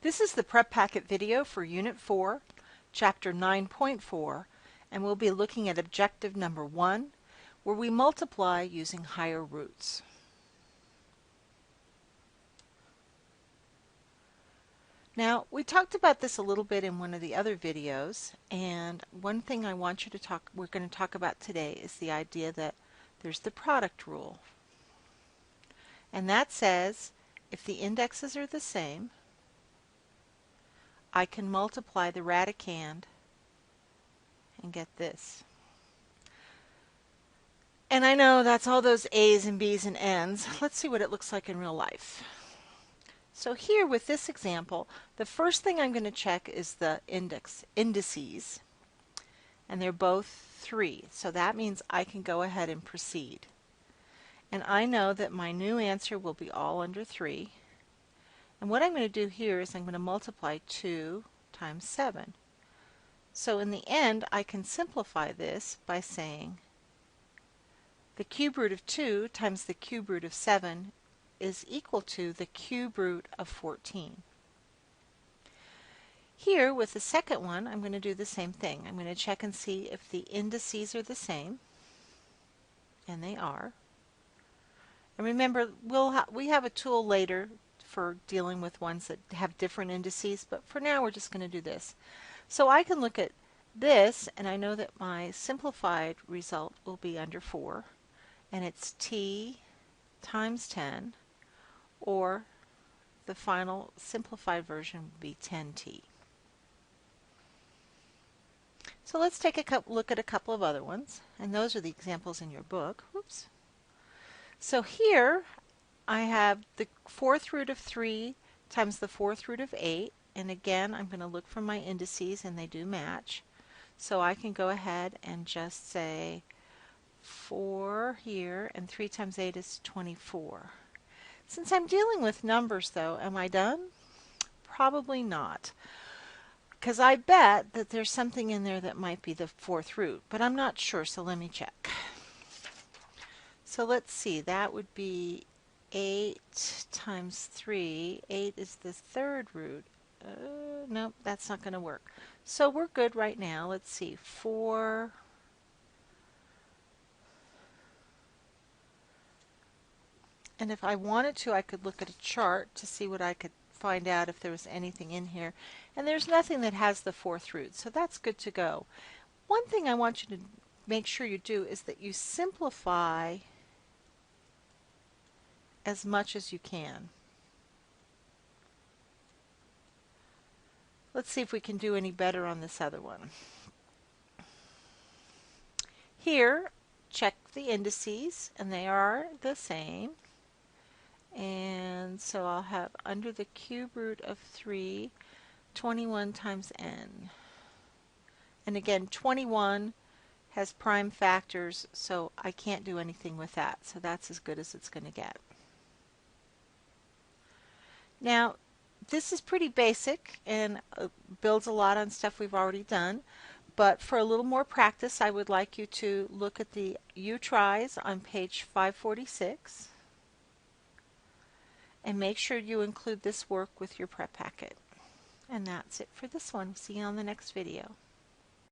This is the prep packet video for Unit 4, Chapter 9.4, and we'll be looking at objective number 1, where we multiply using higher roots. Now, we talked about this a little bit in one of the other videos, and one thing we're going to talk about today is the idea that there's the product rule. And that says if the indexes are the same, I can multiply the radicand and get this. And I know that's all those A's and B's and N's. Let's see what it looks like in real life. So here with this example, the first thing I'm going to check is the indices. And they're both 3. So that means I can go ahead and proceed. And I know that my new answer will be all under 3. And what I'm going to do here is I'm going to multiply 2 times 7. So in the end, I can simplify this by saying the cube root of 2 times the cube root of 7 is equal to the cube root of 14. Here with the second one, I'm going to do the same thing. I'm going to check and see if the indices are the same, and they are. And remember, we have a tool later for dealing with ones that have different indices, but for now we're just going to do this. So I can look at this, and I know that my simplified result will be under 4, and it's t times 10, or the final simplified version would be 10t. So let's take a look at a couple of other ones, and those are the examples in your book. Oops. So here I have the 4th root of 3 times the 4th root of 8, and again I'm going to look for my indices and they do match. So I can go ahead and just say 4 here, and 3 times 8 is 24. Since I'm dealing with numbers though, am I done? Probably not. Because I bet that there's something in there that might be the 4th root, but I'm not sure, so let me check. So let's see, that would be 8 times 3. 8 is the 3rd root. Nope, that's not going to work. So we're good right now. Let's see, 4. And if I wanted to, I could look at a chart to see what I could find out if there was anything in here. And there's nothing that has the 4th root, so that's good to go. One thing I want you to make sure you do is that you simplify as much as you can. Let's see if we can do any better on this other one. Here, check the indices, and they are the same. And so I'll have under the cube root of 3, 21 times n. And again, 21 has prime factors, so I can't do anything with that. So that's as good as it's going to get. Now, this is pretty basic and builds a lot on stuff we've already done. But for a little more practice, I would like you to look at the U-Tries on page 546. And make sure you include this work with your prep packet. And that's it for this one. See you on the next video.